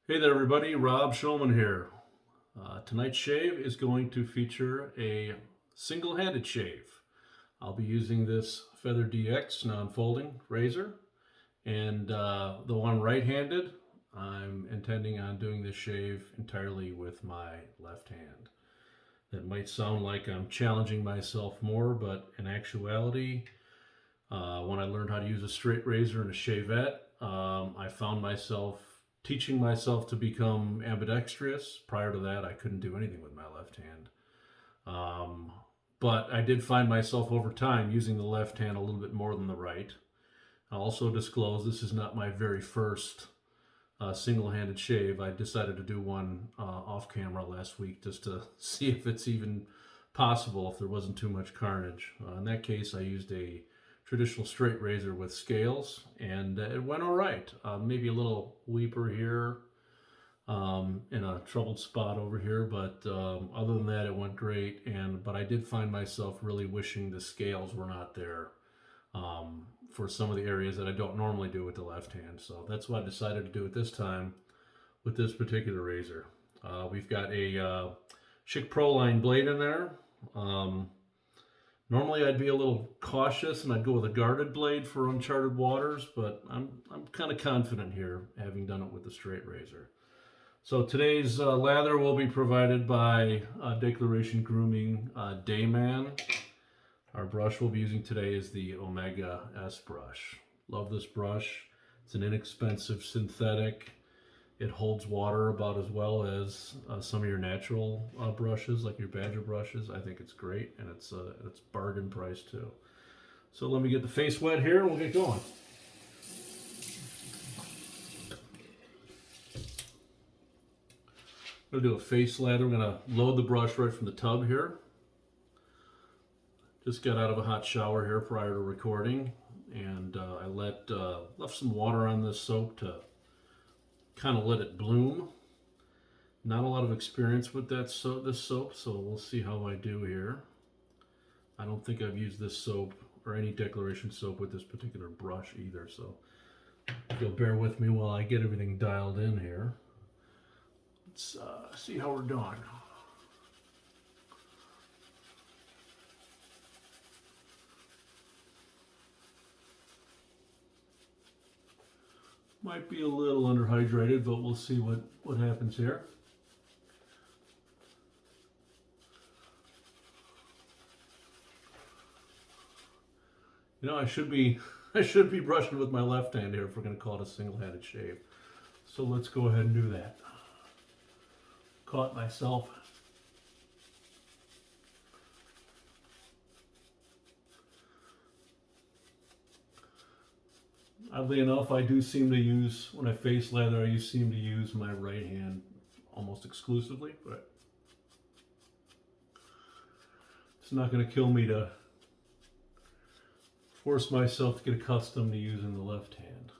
Hey there everybody, Rob Shulman here. Tonight's shave is going to feature a single-handed shave. I'll be using this Feather DX non-folding razor, and the one right-handed, I'm intending on doing this shave entirely with my left hand. That might sound like I'm challenging myself more, but in actuality, when I learned how to use a straight razor and a Shavette, I found myself teaching myself to become ambidextrous. Prior to that, I couldn't do anything with my left hand. Um, but I did find myself over time using the left hand a little bit more than the right. I'll also disclose this is not my very first single-handed shave. I decided to do one off camera last week just to see if it's even possible, if there wasn't too much carnage. In that case, I used a traditional straight razor with scales, and it went all right. Maybe a little weeper here, in a troubled spot over here, but other than that, it went great. But I did find myself really wishing the scales were not there for some of the areas that I don't normally do with the left hand. So that's what I decided to do at this time with this particular razor. We've got a Schick Proline blade in there. Normally I'd be a little cautious and I'd go with a guarded blade for uncharted waters, but I'm kind of confident here, having done it with the straight razor. So today's lather will be provided by Declaration Grooming Rayman. Our brush we'll be using today is the Omega S brush. Love this brush. It's an inexpensive synthetic. It holds water about as well as some of your natural brushes, like your Badger brushes. I think it's great, and it's bargain price too. So let me get the face wet here, and we'll get going. I'm gonna do a face lather. I'm gonna load the brush right from the tub here. Just got out of a hot shower here prior to recording, and I left some water on this soap to kind of let it bloom. Not a lot of experience with this soap, so we'll see how I do here. I don't think I've used this soap or any Declaration soap with this particular brush either, so if you'll bear with me while I get everything dialed in here. Let's see how we're doing. Might be a little underhydrated, but we'll see what happens here. You know, I should be brushing with my left hand here if we're going to call it a single-handed shave. So let's go ahead and do that. Caught myself. Oddly enough, I do seem to use, when I face lather, I seem to use my right hand almost exclusively, but it's not going to kill me to force myself to get accustomed to using the left hand.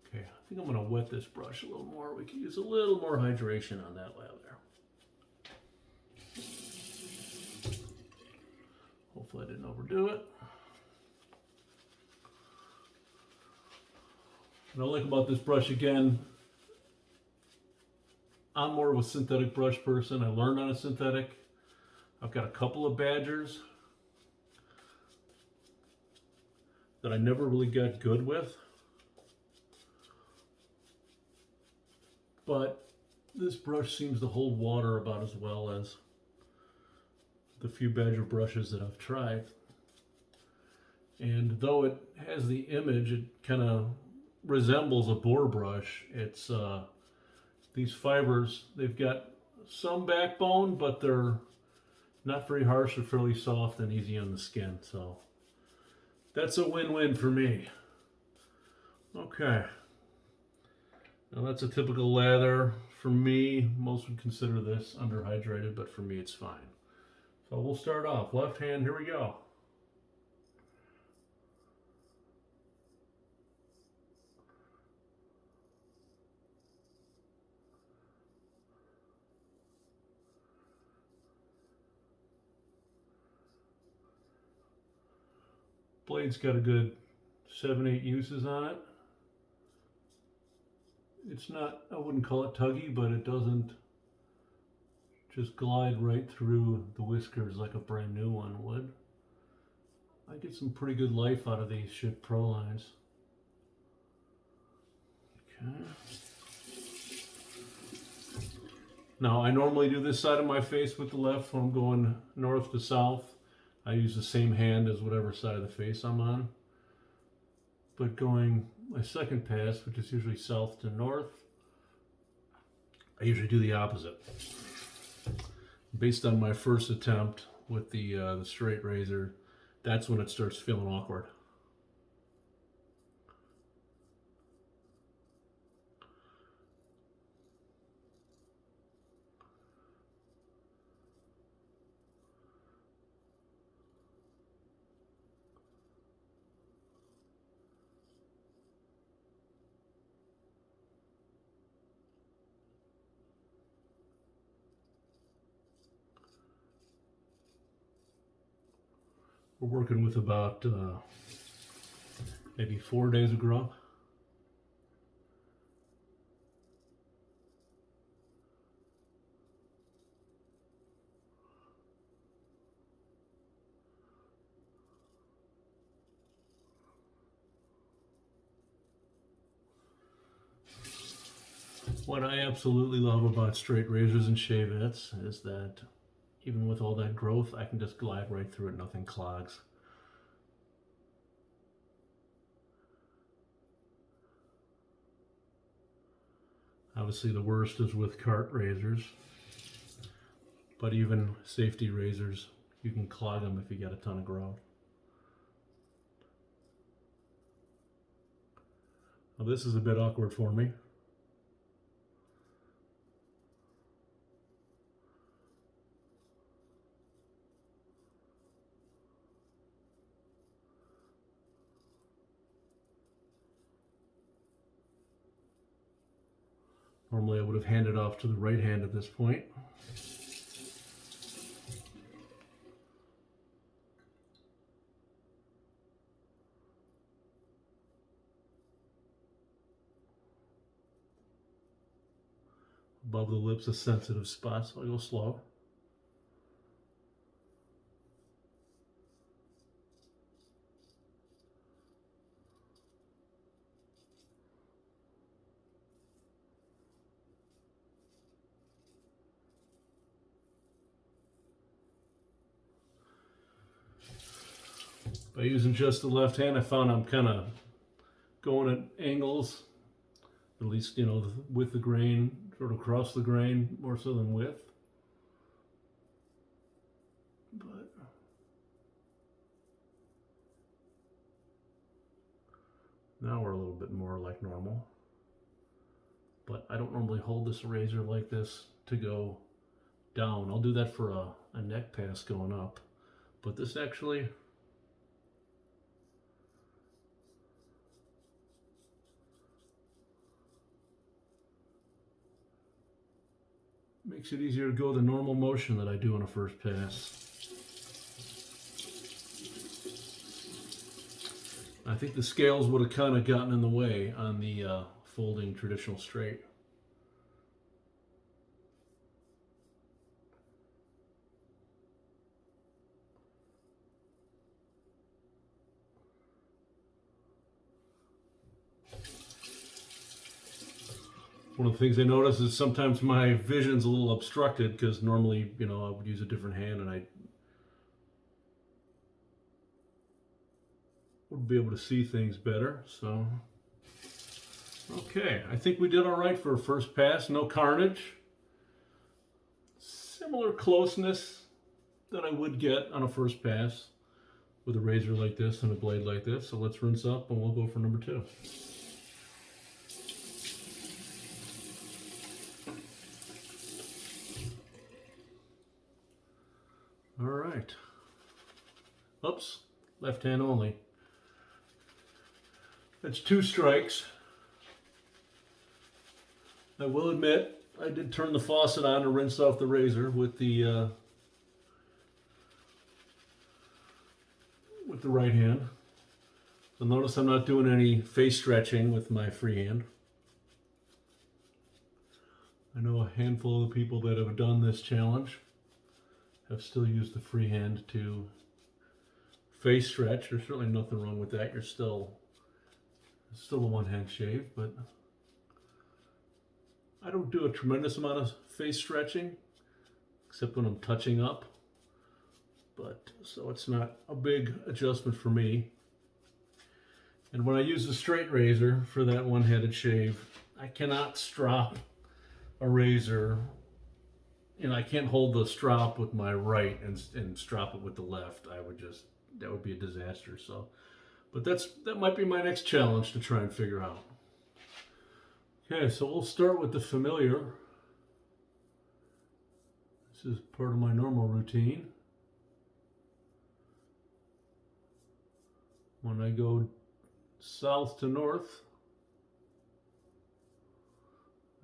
Okay, I think I'm going to wet this brush a little more. We can use a little more hydration on that lather. Hopefully I didn't overdo it. What I like about this brush, again, I'm more of a synthetic brush person. I learned on a synthetic. I've got a couple of Badgers that I never really got good with. But this brush seems to hold water about as well as the few Badger brushes that I've tried. And though it has the image, it kind of resembles a boar brush. It's these fibers, they've got some backbone, but they're not very harsh. They're fairly soft and easy on the skin. So that's a win-win for me. Okay. Now that's a typical lather. For me, most would consider this underhydrated, but for me it's fine. So we'll start off. Left hand, here we go. Blade's got a good 7-8 uses on it. It's not, I wouldn't call it tuggy, but it doesn't just glide right through the whiskers like a brand new one would. I get some pretty good life out of these Schick Prolines. Okay. Now I normally do this side of my face with the left when I'm going north to south. I use the same hand as whatever side of the face I'm on. But going my second pass, which is usually south to north, I usually do the opposite. Based on my first attempt with the straight razor, that's when it starts feeling awkward. We're working with about maybe 4 days of growth. What I absolutely love about straight razors and Shavettes is that even with all that growth, I can just glide right through it, nothing clogs. Obviously the worst is with cart razors, but even safety razors, you can clog them if you get a ton of growth. Now this is a bit awkward for me. Normally I would have handed off to the right hand at this point. Above the lips, a sensitive spot, so I go slow. By using just the left hand, I found I'm kind of going at angles, at least, you know, with the grain, sort of across the grain, more so than width. But now we're a little bit more like normal. But I don't normally hold this razor like this to go down. I'll do that for a neck pass going up. But this actually, makes it easier to go the normal motion that I do on a first pass. I think the scales would have kind of gotten in the way on the folding traditional straight. One of the things I notice is sometimes my vision's a little obstructed because normally, you know, I would use a different hand and I would be able to see things better. So, okay, I think we did all right for a first pass. No carnage. Similar closeness that I would get on a first pass with a razor like this and a blade like this. So let's rinse up and we'll go for number 2. All right. Oops, left hand only. That's 2 strikes. I will admit, I did turn the faucet on to rinse off the razor with the right hand. So notice I'm not doing any face stretching with my free hand. I know a handful of the people that have done this challenge have still used the freehand to face stretch. There's certainly nothing wrong with that. You're still a one-hand shave, but I don't do a tremendous amount of face stretching, except when I'm touching up. But so it's not a big adjustment for me. And when I use the straight razor for that one-handed shave, I cannot strop a razor, and I can't hold the strop with my right and strop it with the left. That would be a disaster. So, but that might be my next challenge to try and figure out. Okay, so we'll start with the familiar. This is part of my normal routine. When I go south to north,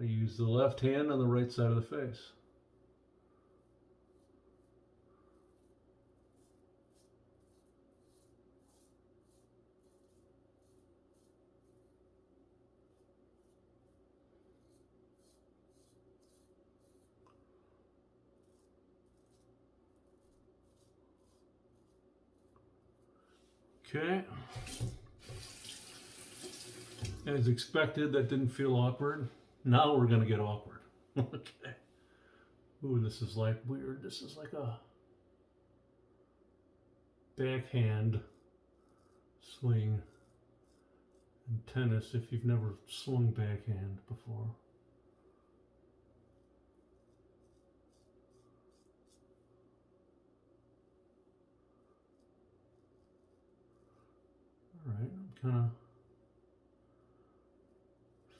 I use the left hand on the right side of the face. Okay. As expected, that didn't feel awkward. Now we're going to get awkward. Okay. Ooh, this is like weird. This is like a backhand swing in tennis if you've never swung backhand before. All right, I'm kind of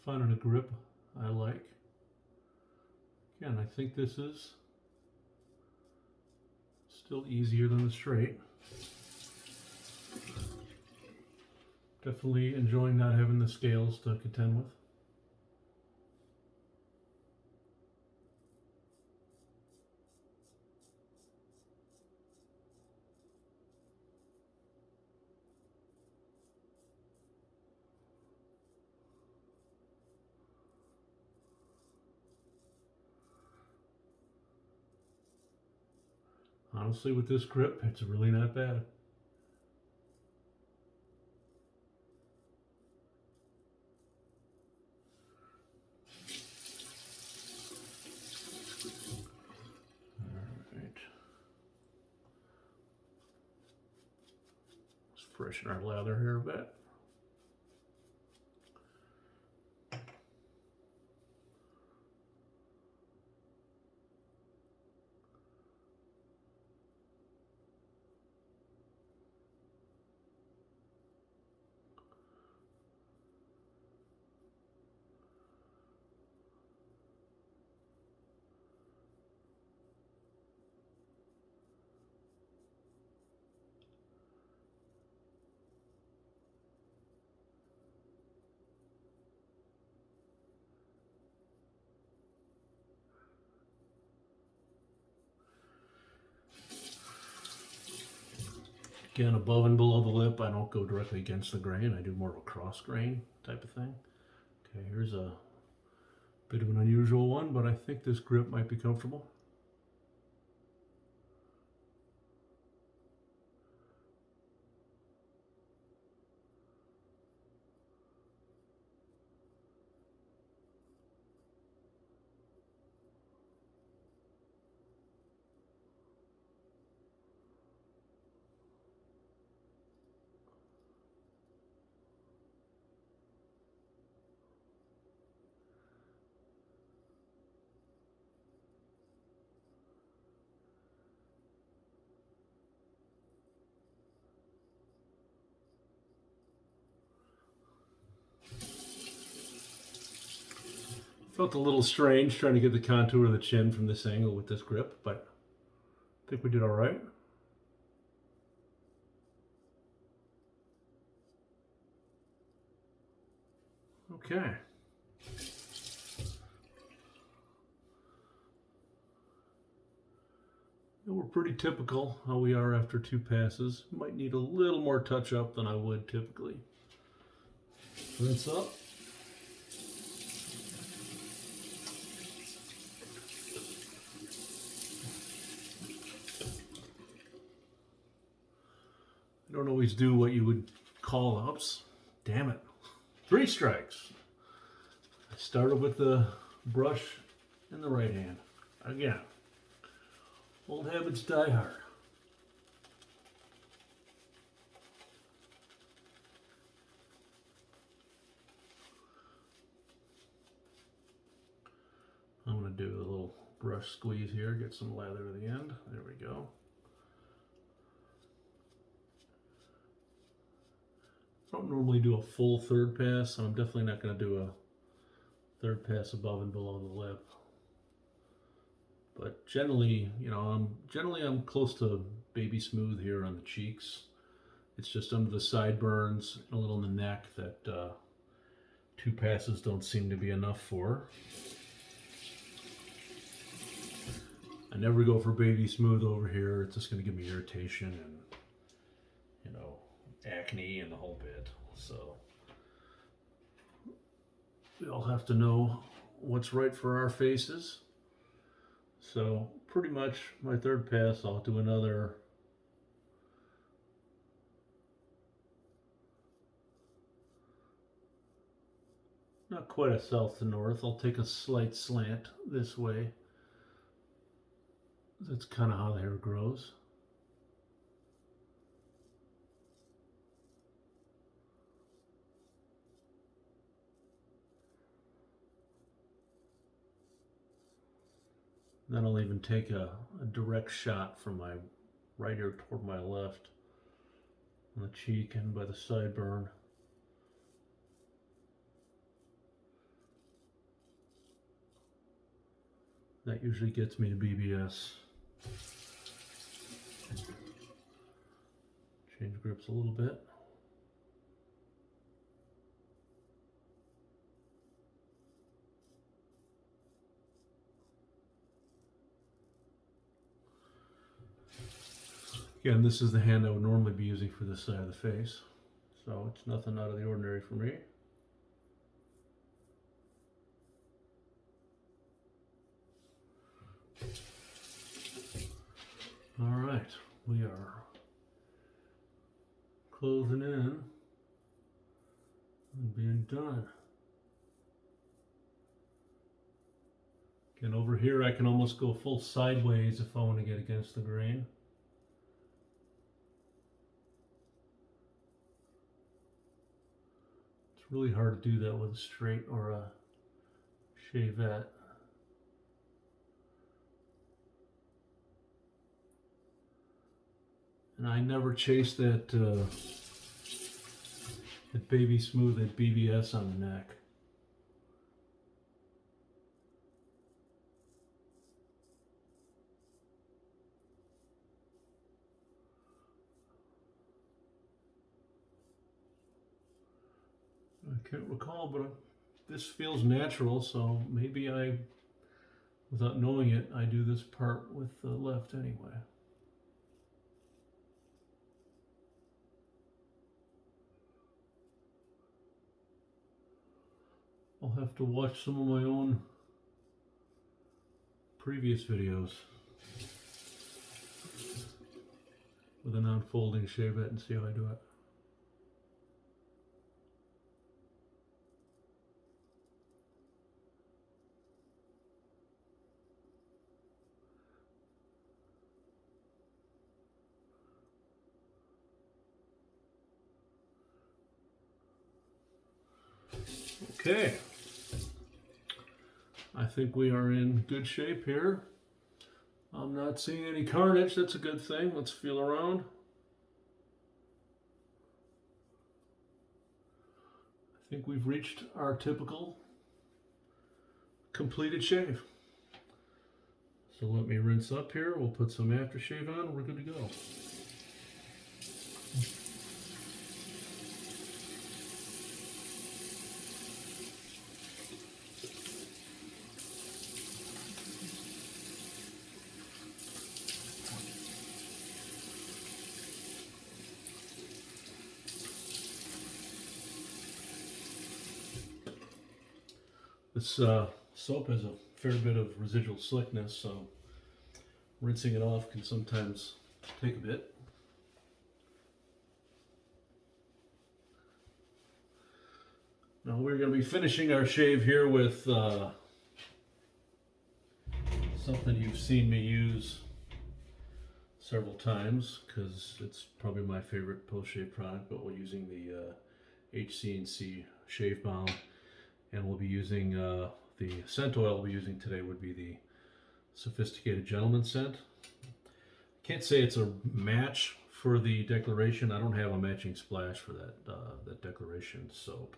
finding a grip I like. Again, I think this is still easier than the straight. Definitely enjoying not having the scales to contend with. Honestly, with this grip, it's really not bad. Alright. Let's freshen our lather here a bit. Again, above and below the lip, I don't go directly against the grain. I do more of a cross grain type of thing. Okay, here's a bit of an unusual one, but I think this grip might be comfortable. Felt a little strange trying to get the contour of the chin from this angle with this grip, but I think we did all right. Okay. And we're pretty typical how we are after 2 passes. Might need a little more touch up than I would typically. Rinse up. don't always do what you would call, oops, damn it, 3 strikes. I started with the brush in the right hand. Again, old habits die hard. I'm going to do a little brush squeeze here, get some lather to the end. There we go. I don't normally do a full third pass, so I'm definitely not going to do a third pass above and below the lip. But generally, you know, I'm close to baby smooth here on the cheeks. It's just under the sideburns and a little in the neck that 2 passes don't seem to be enough for. I never go for baby smooth over here. It's just going to give me irritation and, you know, acne and the whole bit. So we all have to know what's right for our faces. So pretty much my third pass, I'll do another not quite a south to north. I'll take a slight slant this way. That's kind of how the hair grows. Then I'll even take a direct shot from my right ear toward my left on the cheek and by the sideburn. That usually gets me to BBS. Change grips a little bit. Again, this is the hand I would normally be using for this side of the face, so it's nothing out of the ordinary for me. All right, we are closing in and being done. Again, over here I can almost go full sideways if I want to get against the grain. It's really hard to do that with a straight or a Shavette. And I never chase that baby smooth, that BBS on the neck. I can't recall, but this feels natural, so maybe I, without knowing it, I do this part with the left anyway. I'll have to watch some of my own previous videos with a non-folding Shavette and see how I do it. Okay, I think we are in good shape here. I'm not seeing any carnage, that's a good thing. Let's feel around. I think we've reached our typical completed shave. So let me rinse up here, we'll put some aftershave on, and we're good to go. This soap has a fair bit of residual slickness, so rinsing it off can sometimes take a bit. Now we're going to be finishing our shave here with something you've seen me use several times because it's probably my favorite post-shave product, but we're using the HC&C shave balm, and we'll be using the scent oil we'll be using today would be the Sophisticated Gentleman scent. Can't say it's a match for the Declaration. I don't have a matching splash for that Declaration soap,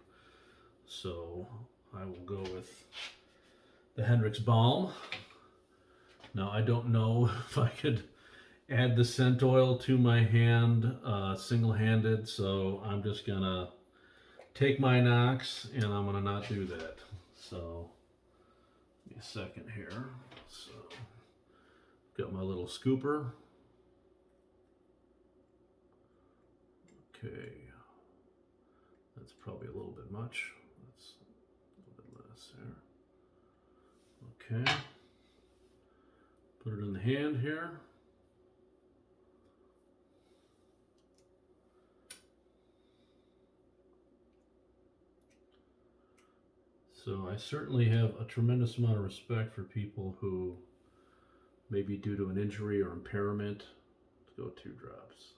so I will go with the Hendrix balm. Now I don't know if I could add the scent oil to my hand single-handed, so I'm just gonna take my knocks and I'm gonna not do that. So give me a second here. So got my little scooper. Okay, that's probably a little bit much. That's a little bit less there. Okay, put it in the hand here. So I certainly have a tremendous amount of respect for people who, maybe due to an injury or impairment, go 2 drops.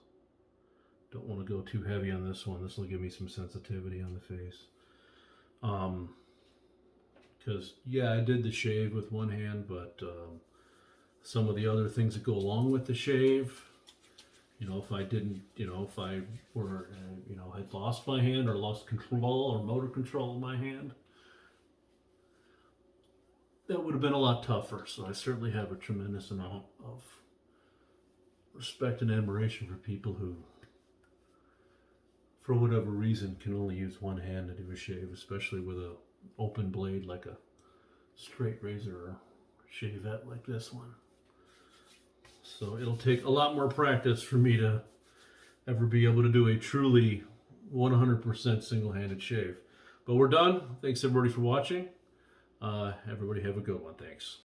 Don't want to go too heavy on this one. This will give me some sensitivity on the face. Because yeah, I did the shave with one hand, but some of the other things that go along with the shave, you know, if I didn't, you know, if I were, you know, had lost my hand or lost control or motor control of my hand, that would have been a lot tougher. So I certainly have a tremendous amount of respect and admiration for people who, for whatever reason, can only use one hand to do a shave, especially with a open blade like a straight razor or Shavette like this one. So it'll take a lot more practice for me to ever be able to do a truly 100% single-handed shave. But we're done. Thanks everybody for watching. Everybody have a good one. Thanks.